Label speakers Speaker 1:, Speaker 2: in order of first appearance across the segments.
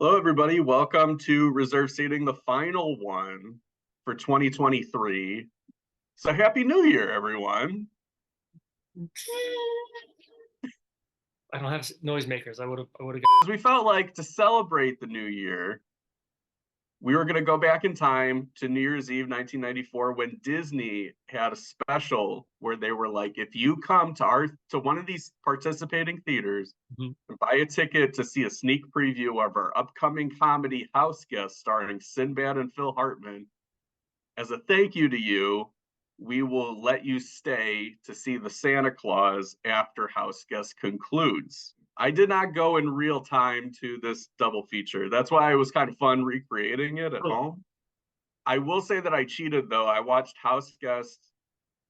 Speaker 1: Hello, everybody. Welcome to Reserve Seating, the final one for 2023. So, Happy New Year, everyone.
Speaker 2: I don't have noisemakers. I would have.
Speaker 1: As we felt like to celebrate the new year, we were going to go back in time to New Year's Eve 1994 when Disney had a special where they were like, if you come to one of these participating theaters
Speaker 2: Mhm.
Speaker 1: and buy a ticket to see a sneak preview of our upcoming comedy House Guest starring Sinbad and Phil Hartman, as a thank you to you, we will let you stay to see the Santa Claus after House Guest concludes. I did not go in real time to this double feature. That's why it was kind of fun recreating it at
Speaker 2: Oh,
Speaker 1: home. I will say that I cheated though. I watched House Guest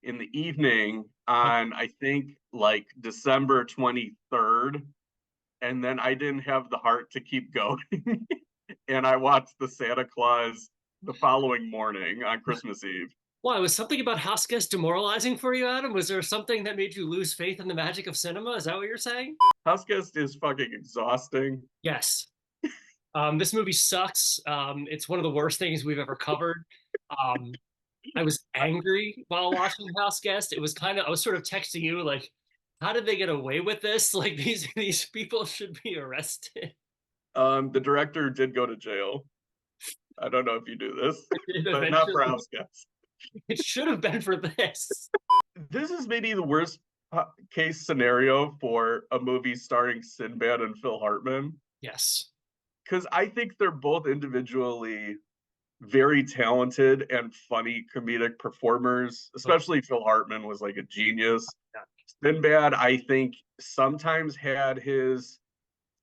Speaker 1: in the evening on, I think, like December 23rd. And then I didn't have the heart to keep going. And I watched the Santa Claus the following morning on Christmas Eve.
Speaker 2: why was something about House Guest demoralizing for you, Adam? Was there something that made you lose faith in the magic of cinema? Is that what you're saying?
Speaker 1: House Guest is fucking exhausting.
Speaker 2: Yes. This movie sucks. It's one of the worst things we've ever covered. Um, I was angry while watching House Guest. It was kind of I was sort of texting you like, how did they get away with this? Like these people should be arrested.
Speaker 1: The director did go to jail. I don't know if you do this, but not for
Speaker 2: Eventually,
Speaker 1: House Guest.
Speaker 2: it should have been for this.
Speaker 1: This is maybe the worst case scenario for a movie starring Sinbad and Phil Hartman
Speaker 2: Yes.
Speaker 1: because I think they're both individually very talented and funny comedic performers.
Speaker 2: Oh,
Speaker 1: Especially Phil Hartman was like a genius.
Speaker 2: yeah.
Speaker 1: Sinbad, I think, sometimes had his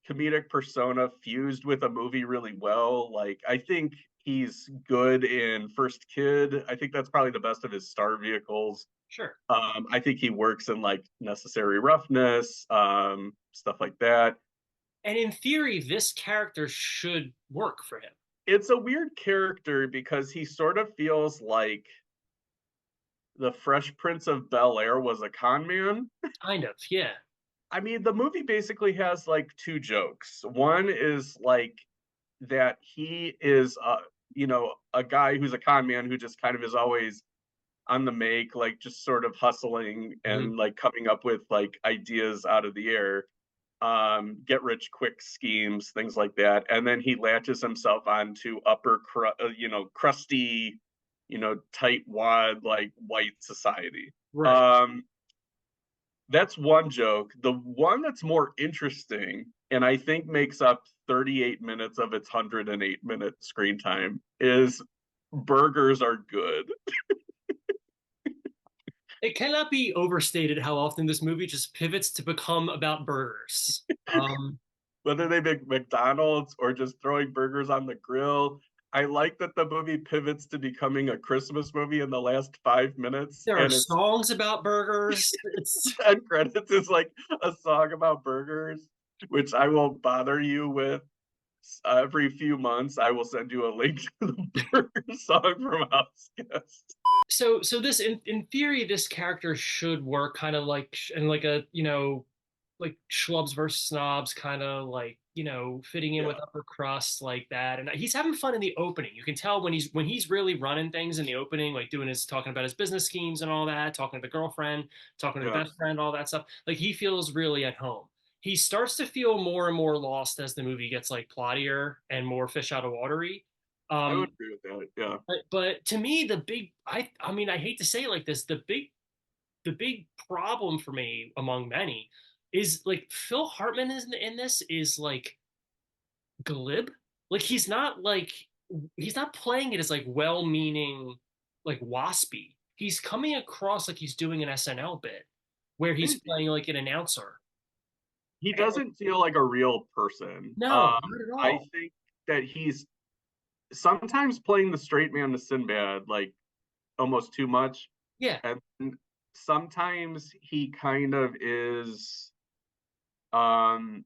Speaker 1: comedic persona fused with a movie really well. Like, I think he's good in First Kid. I think that's probably the best of his star vehicles.
Speaker 2: Sure.
Speaker 1: I think he works in like Necessary Roughness, stuff like that.
Speaker 2: And in theory, this character should work for him.
Speaker 1: It's a weird character because he sort of feels like the Fresh Prince of Bel Air was a con man.
Speaker 2: Kind of, yeah.
Speaker 1: I mean, the movie basically has like two jokes. One is like that he is, a guy who's a con man who just kind of is always on the make, like just sort of hustling
Speaker 2: Mhm.
Speaker 1: and like coming up with like ideas out of the air, get rich quick schemes, things like that. And then he latches himself onto crusty, tight wad like white society.
Speaker 2: Right.
Speaker 1: Um, that's one joke. The one that's more interesting, and I think makes up 38 minutes of its 108-minute screen time, is burgers are good.
Speaker 2: It cannot be overstated how often this movie just pivots to become about burgers.
Speaker 1: Whether they make McDonald's or just throwing burgers on the grill. I like that the movie pivots to becoming a Christmas movie in the last 5 minutes,
Speaker 2: There are
Speaker 1: and it's
Speaker 2: songs about burgers. It's
Speaker 1: end credits is like a song about burgers, which I will bother you with every few months. I will send you a link to the burger song from House Guest.
Speaker 2: so this in theory, this character should work kind of like in like a, like schlubs versus snobs kind of like, fitting in with
Speaker 1: Yeah,
Speaker 2: upper crust like that. And he's having fun in the opening. You can tell when he's really running things in the opening, like doing his talking about his business schemes and all that, talking to the girlfriend, talking to the
Speaker 1: yeah.
Speaker 2: best friend, all that stuff. Like he feels really at home. He starts to feel more and more lost as the movie gets like plottier and more fish out of watery.
Speaker 1: I
Speaker 2: Um,
Speaker 1: would agree with that. Yeah.
Speaker 2: but to me, the big I mean, I hate to say it like this, the big problem for me among many is like Phil Hartman is in this is like glib. Like he's not playing it as like well-meaning, like waspy. He's coming across like he's doing an SNL bit where he's playing like an announcer.
Speaker 1: He
Speaker 2: And
Speaker 1: doesn't feel like a real person.
Speaker 2: no, not at
Speaker 1: I
Speaker 2: all.
Speaker 1: think that he's sometimes playing the straight man to Sinbad, like almost too much.
Speaker 2: Yeah.
Speaker 1: And sometimes he kind of is, um,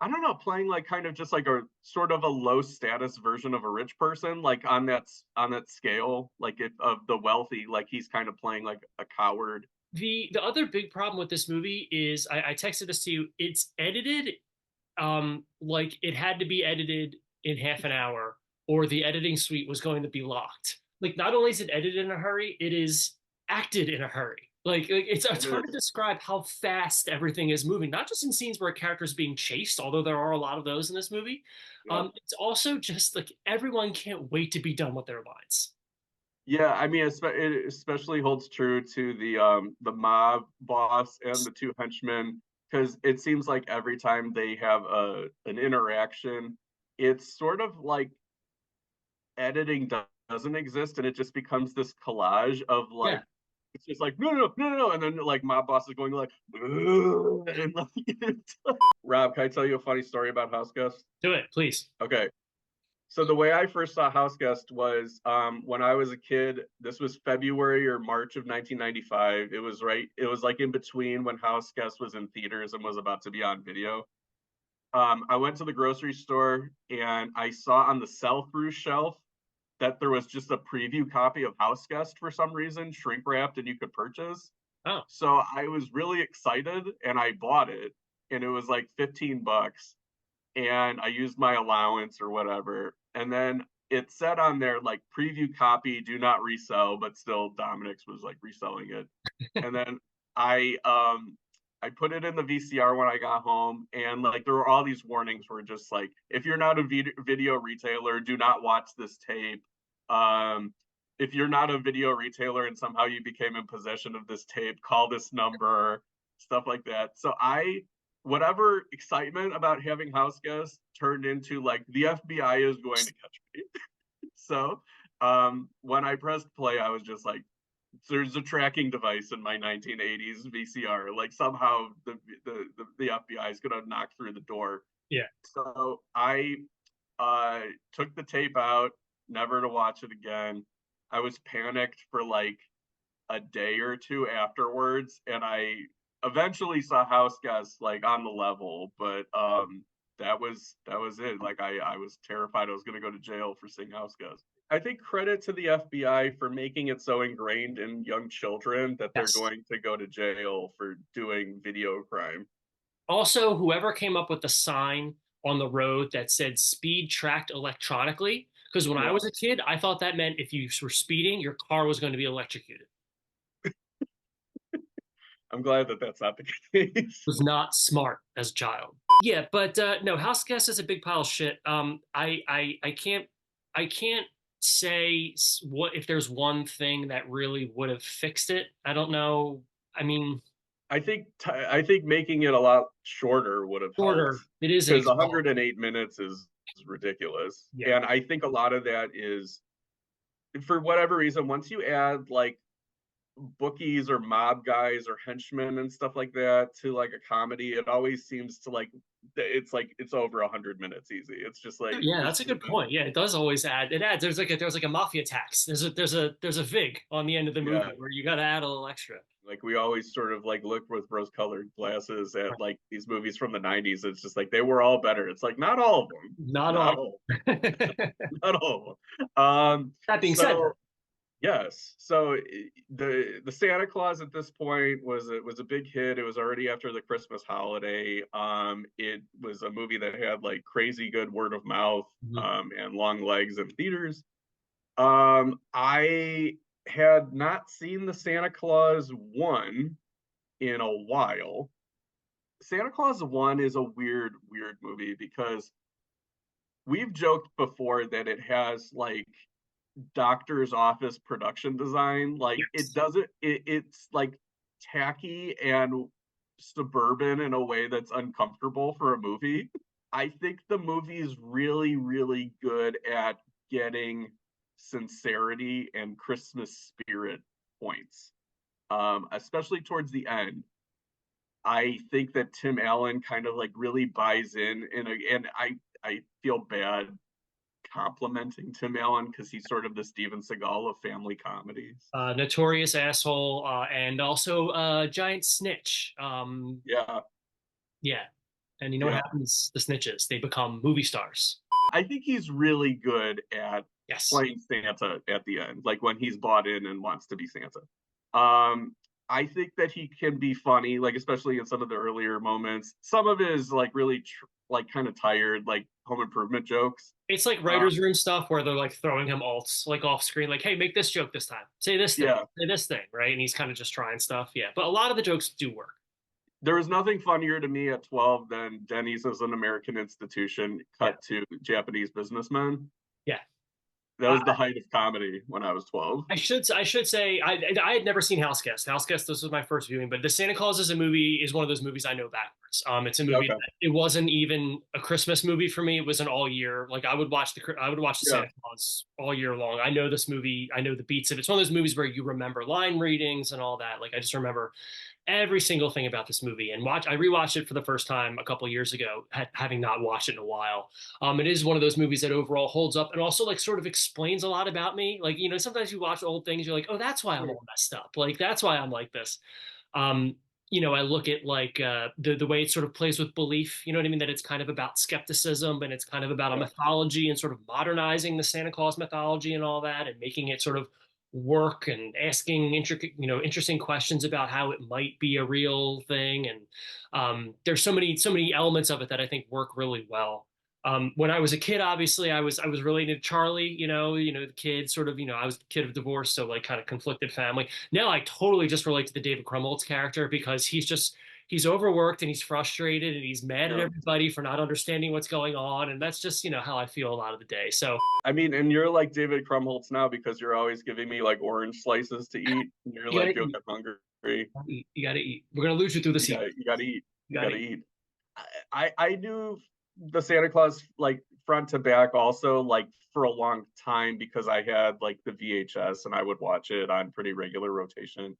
Speaker 1: I don't know, playing like kind of just like a sort of a low status version of a rich person, like on that scale, like if of the wealthy, like he's kind of playing like a coward.
Speaker 2: The other big problem with this movie is I texted this to you. It's edited. like it had to be edited in half an hour, or the editing suite was going to be locked. Like, not only is it edited in a hurry, it is acted in a hurry. Like it's
Speaker 1: It
Speaker 2: hard to
Speaker 1: is.
Speaker 2: describe how fast everything is moving. Not just in scenes where a character is being chased, although there are a lot of those in this movie.
Speaker 1: Yep.
Speaker 2: It's also just like everyone can't wait to be done with their lines.
Speaker 1: Yeah, I mean, it especially holds true to the mob boss and the two henchmen, because it seems like every time they have an interaction, it's sort of like editing doesn't exist, and it just becomes this collage of
Speaker 2: Yeah,
Speaker 1: like it's just like no, no, no, no, no, and then like mob boss is going like, "Ugh," and like, Rob, can I tell you a funny story about House Guest?
Speaker 2: do it, please.
Speaker 1: Okay, so the way I first saw House Guest was when I was a kid. This was February or March of 1995. It was like in between when House Guest was in theaters and was about to be on video. I went to the grocery store and I saw on the sell-through shelf that there was just a preview copy of House Guest for some reason, shrink wrapped, and you could purchase.
Speaker 2: Oh,
Speaker 1: So I was really excited and I bought it, and it was like 15 bucks. And I used my allowance or whatever. And then it said on there like preview copy, do not resell, but still Dominic's was like reselling it. And then I I put it in the VCR when I got home, and like there were all these warnings were just like, if you're not a video retailer, do not watch this tape. Um, if you're not a video retailer and somehow you became in possession of this tape, call this number, stuff like that. So whatever excitement about having house guests turned into like the FBI is going to catch me. So when I pressed play, I was just like, there's a tracking device in my 1980s VCR. Like somehow the FBI is going to knock through the door.
Speaker 2: yeah.
Speaker 1: So I took the tape out, never to watch it again. I was panicked for like a day or two afterwards, and I eventually saw House Guests like on the level, but that was it. Like I was terrified I was going to go to jail for seeing House Guests. I think credit to the FBI for making it so ingrained in young children that they're
Speaker 2: Yes.
Speaker 1: going to go to jail for doing video crime.
Speaker 2: Also, whoever came up with the sign on the road that said speed tracked electronically, because when I
Speaker 1: Yeah,
Speaker 2: was a kid, I thought that meant if you were speeding, your car was going to be electrocuted.
Speaker 1: I'm glad that that's not the case.
Speaker 2: Was not smart as a child. Yeah, but no, House Guest is a big pile of shit. I can't say what if there's one thing that really would have fixed it. I don't know. I mean,
Speaker 1: I think making it a lot shorter would have helped,
Speaker 2: shorter. It is
Speaker 1: because
Speaker 2: exhausting.
Speaker 1: 108 minutes is ridiculous.
Speaker 2: Yeah.
Speaker 1: And I think a lot of that is for whatever reason, once you add like bookies or mob guys or henchmen and stuff like that to like a comedy, it always seems to like it's over 100 minutes easy. It's just like
Speaker 2: Yeah,
Speaker 1: this
Speaker 2: that's a
Speaker 1: is
Speaker 2: good point. Yeah, it does always add. It adds. There's like a mafia tax. There's a vig on the end of the
Speaker 1: yeah.
Speaker 2: movie where you got to add a little extra.
Speaker 1: Like we always sort of like look with rose colored glasses at like these movies from the 90s. It's just like they were all better. It's like not all of them.
Speaker 2: Not
Speaker 1: Not
Speaker 2: all.
Speaker 1: all,
Speaker 2: That
Speaker 1: not all of them.
Speaker 2: being said,
Speaker 1: So yes. So the Santa Claus at this point was a big hit. It was already after the Christmas holiday. It was a movie that had like crazy good word of mouth
Speaker 2: mhm.
Speaker 1: and long legs in theaters. I had not seen the Santa Claus one in a while. Santa Claus one is a weird movie because we've joked before that it has like doctor's office production design. Like it
Speaker 2: Yes.
Speaker 1: doesn't it's like tacky and suburban in a way that's uncomfortable for a movie. I think the movie is really good at getting sincerity and Christmas spirit points, especially towards the end. I think that Tim Allen kind of like really buys and I feel bad complimenting Tim Allen because he's sort of the Steven Seagal of family comedies.
Speaker 2: Notorious asshole, and also giant snitch.
Speaker 1: Yeah,
Speaker 2: Yeah, and you know what
Speaker 1: yeah.
Speaker 2: happens? The snitches they become movie stars.
Speaker 1: I think he's really good at
Speaker 2: Yes.
Speaker 1: playing Santa at the end, like when he's bought in and wants to be Santa. Um, I think that he can be funny, like especially in some of the earlier moments. Some of it is like really like kind of tired, like home improvement jokes.
Speaker 2: It's like
Speaker 1: Uh,
Speaker 2: writers' room stuff where they're like throwing him alts like off screen, like, "Hey, make this joke this time.
Speaker 1: yeah,
Speaker 2: Say this thing, right?" And he's kind of just trying stuff. Yeah, but a lot of the jokes do work.
Speaker 1: there was nothing funnier to me at 12 than Denny's as an American institution
Speaker 2: Yeah,
Speaker 1: cut to Japanese businessmen.
Speaker 2: yeah.
Speaker 1: That was the height of comedy when I was 12.
Speaker 2: I should say I had never seen House Guest. House Guest, this was my first viewing, but The Santa Claus is a movie is one of those movies I know backwards. It's a movie
Speaker 1: Okay.
Speaker 2: that it wasn't even a Christmas movie for me. It was an all year. Like I would watch the
Speaker 1: Yeah.
Speaker 2: Santa Claus all year long. I know this movie. I know the beats of it. It's one of those movies where you remember line readings and all that. Like I just remember every single thing about this movie and watch I rewatched it for the first time a couple of years ago, having not watched it in a while. It is one of those movies that overall holds up and also like sort of explains a lot about me. Like, sometimes you watch old things, you're like, oh, that's why I'm all messed up. Like that's why I'm like this. um I look at like the way it sort of plays with belief, you know what I mean, that it's kind of about skepticism and it's kind of about a
Speaker 1: Yeah.
Speaker 2: mythology and sort of modernizing the Santa Claus mythology and all that and making it sort of work and asking intricate, interesting questions about how it might be a real thing. And there's so many elements of it that I think work really well. When I was a kid, obviously, I was related to Charlie. The kid sort of. I was the kid of divorce, so like kind of conflicted family. Now I totally just relate to the David Krumholtz character because he's overworked and he's frustrated and he's mad at
Speaker 1: Yeah.
Speaker 2: everybody for not understanding what's going on, and that's just how I feel a lot of the day. So
Speaker 1: I mean, and you're like David Krumholtz now because you're always giving me like orange slices to eat. And you're
Speaker 2: you
Speaker 1: like,
Speaker 2: gotta
Speaker 1: yo,
Speaker 2: eat.
Speaker 1: I'm hungry.
Speaker 2: You gotta eat. We're gonna lose you through the season.
Speaker 1: You gotta eat.
Speaker 2: You
Speaker 1: You
Speaker 2: gotta
Speaker 1: gotta
Speaker 2: eat.
Speaker 1: eat. I knew the Santa Claus like front to back also like for a long time because I had like the VHS and I would watch it on pretty regular rotation.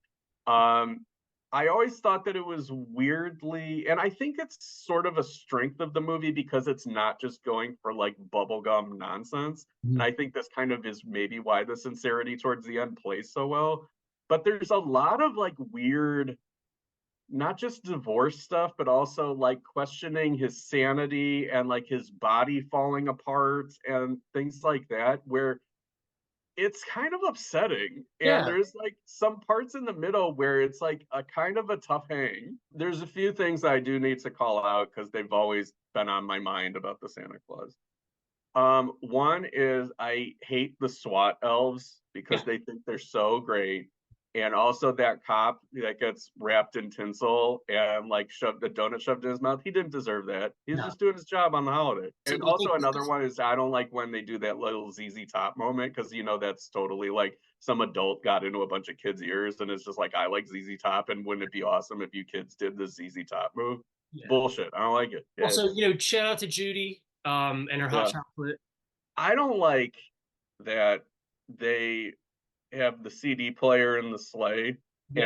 Speaker 1: Um, I always thought that it was weirdly, and I think it's sort of a strength of the movie because it's not just going for like bubblegum nonsense. And I think this kind of is maybe why the sincerity towards the end plays so well. But there's a lot of like weird, not just divorce stuff, but also like questioning his sanity and like his body falling apart and things like that, where it's kind of upsetting. And
Speaker 2: Yeah.
Speaker 1: there's like some parts in the middle where it's like a kind of a tough hang. There's a few things I do need to call out because they've always been on my mind about the Santa Claus. One is I hate the SWAT elves because
Speaker 2: Yeah.
Speaker 1: they think they're so great. And also that cop that gets wrapped in tinsel and like shoved the donut shoved in his mouth. He didn't deserve that. He's
Speaker 2: No.
Speaker 1: just doing his job on the holiday.
Speaker 2: So
Speaker 1: And
Speaker 2: do you think
Speaker 1: also
Speaker 2: this
Speaker 1: another
Speaker 2: is?
Speaker 1: one is I don't like when they do that little ZZ Top moment because that's totally like some adult got into a bunch of kids' ears and it's just like I like ZZ Top and wouldn't it be awesome if you kids did the ZZ Top move?
Speaker 2: Yeah.
Speaker 1: Bullshit. I don't like it. Yeah,
Speaker 2: Also, shout out to Judy, and her hot
Speaker 1: yeah.
Speaker 2: chocolate.
Speaker 1: I don't like that they have the CD player in the sleigh, and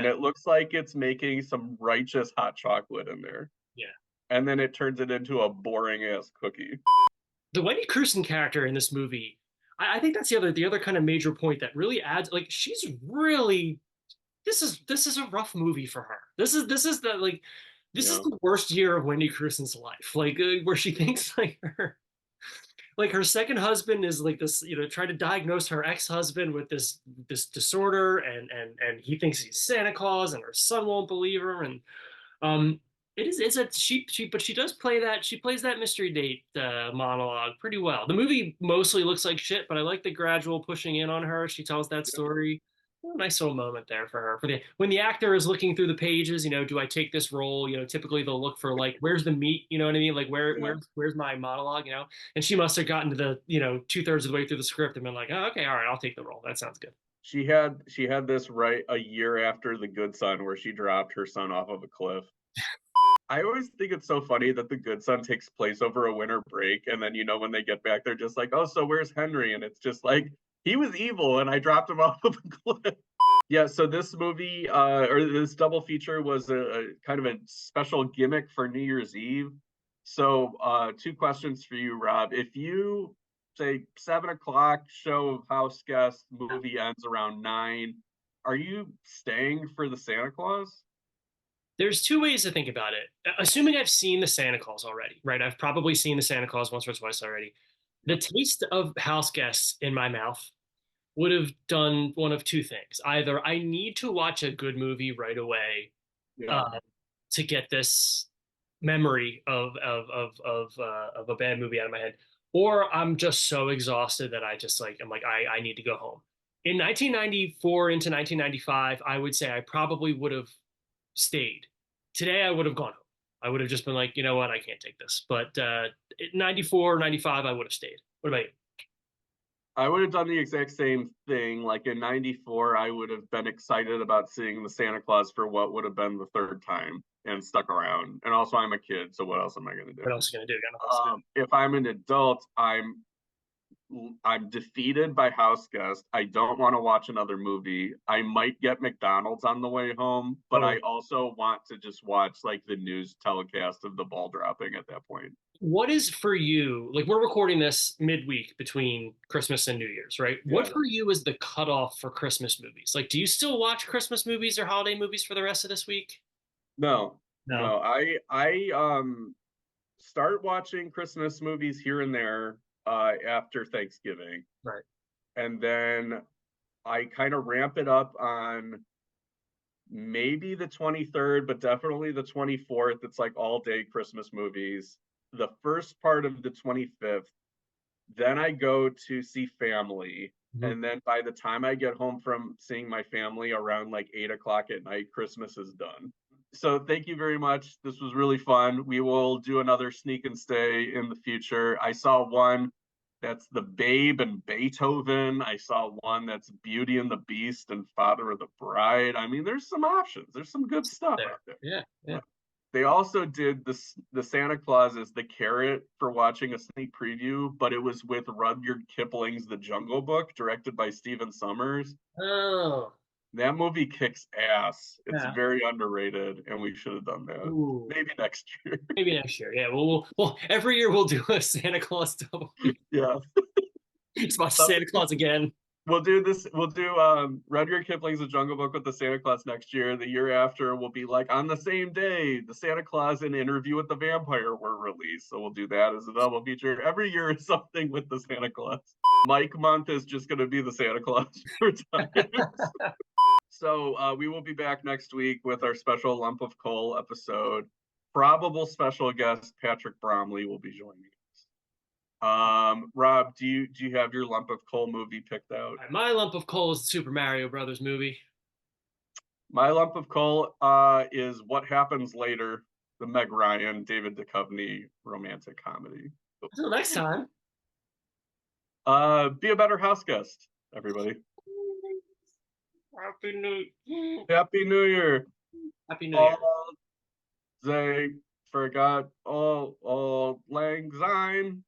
Speaker 2: Yeah.
Speaker 1: it looks like it's making some righteous hot chocolate in there.
Speaker 2: Yeah.
Speaker 1: And then it turns it into a boring ass cookie.
Speaker 2: The Wendy Crewson character in this movie, I think that's the other kind of major point that really adds. Like, she's really this is a rough movie for her. This is
Speaker 1: Yeah.
Speaker 2: the worst year of Wendy Crewson's life. Like, where she thinks like her second husband is like this, trying to diagnose her ex-husband with this disorder, and he thinks he's Santa Claus, and her son won't believe her, and um, it's a she but she plays that mystery date monologue pretty well. The movie mostly looks like shit, but I like the gradual pushing in on her. She tells that story. A nice little moment there for her. For the when the actor is looking through the pages, do I take this role? Typically they'll look for like where's the meat, you know what I mean? Like
Speaker 1: Yeah.
Speaker 2: where's my monologue, And she must have gotten to the, two-thirds of the way through the script and been like, oh, okay, all right, I'll take the role. That sounds good.
Speaker 1: She had this right a year after The Good Son, where she dropped her son off of a cliff. I always think it's so funny that The Good Son takes place over a winter break, and then when they get back, they're just like, "Oh, so where's Henry?" And it's just like he was evil, and I dropped him off of a cliff. Yeah, so this movie or this double feature was a kind of a special gimmick for New Year's Eve. So two questions for you, Rob. If you say 7 o'clock show of house guest movie ends around 9, are you staying for the Santa Claus?
Speaker 2: There's two ways to think about it. Assuming I've seen the Santa Claus already, right? I've probably seen the Santa Claus once or twice already. The
Speaker 1: Yep.
Speaker 2: taste of house guests in my mouth would have done one of two things. Either I need to watch a good movie right away,
Speaker 1: Yeah.
Speaker 2: uh, to get this memory of a bad movie out of my head, or I'm just so exhausted that I just like I'm like I need to go home. In 1994 into 1995, I would say I probably would have stayed. Today, I would have gone home. I would have just been like, you know what, I can't take this. But 94, 95, I would have stayed. What about you?
Speaker 1: I would have done the exact same thing. Like in '94, I would have been excited about seeing the Santa Claus for what would have been the third time and stuck around. And also, I'm a kid, so what else am I going to do?
Speaker 2: What else are you gonna do? Got nothing else to do.
Speaker 1: If I'm an adult, I'm defeated by House Guest. I don't want to watch another movie. I might get McDonald's on the way home, but
Speaker 2: Oh,
Speaker 1: I also want to just watch like the news telecast of the ball dropping at that point.
Speaker 2: what is for you? Like we're recording this midweek between Christmas and New Year's, right? What
Speaker 1: Yeah.
Speaker 2: for you is the cutoff for Christmas movies? Like, do you still watch Christmas movies or holiday movies for the rest of this week?
Speaker 1: No,
Speaker 2: No.
Speaker 1: no. I start watching Christmas movies here and there after Thanksgiving.
Speaker 2: Right.
Speaker 1: And then I kind of ramp it up on maybe the 23rd, but definitely the 24th. It's like all day Christmas movies. The first part of the 25th, then I go to see family.
Speaker 2: Mhm.
Speaker 1: And then by the time I get home from seeing my family around like 8 o'clock at night, Christmas is done. So thank you very much. This was really fun. We will do another sneak and stay in the future. I saw one that's The Babe and Beethoven. I saw one that's Beauty and the Beast and Father of the Bride. I mean, there's some options. There's some good stuff
Speaker 2: There.
Speaker 1: out there.
Speaker 2: Yeah. Yeah.
Speaker 1: They also did this the Santa Claus is the carrot for watching a sneak preview, but it was with Rudyard Kipling's The Jungle Book, directed by Stephen Sommers.
Speaker 2: Oh.
Speaker 1: That movie kicks ass. It's
Speaker 2: Yeah.
Speaker 1: very underrated, and we should have done that.
Speaker 2: Ooh.
Speaker 1: Maybe next year.
Speaker 2: Maybe next year. Yeah. Well, every year we'll do a Santa Claus double.
Speaker 1: Yeah.
Speaker 2: Just watch Santa Claus again.
Speaker 1: We'll do this. We'll do Rudyard Kipling's The Jungle Book with the Santa Claus next year. The year after will be like on the same day, the Santa Claus and Interview with the Vampire were released. So we'll do that as a double feature. Every year is something with the Santa Claus. Mike month is just going to be the Santa Claus for time. So we will be back next week with our special Lump of Coal episode. Probable special guest Patrick Bromley will be joining us. Rob, do you have your Lump of Coal movie picked out?
Speaker 2: My lump of coal is the Super Mario Brothers movie.
Speaker 1: My Lump of Coal is What Happens Later, the Meg Ryan, David Duchovny romantic comedy.
Speaker 2: Until next time.
Speaker 1: Be a better house guest, everybody.
Speaker 2: Happy New Year.
Speaker 1: Happy New Year.
Speaker 2: Happy New Year.
Speaker 1: All they forgot all lang syne.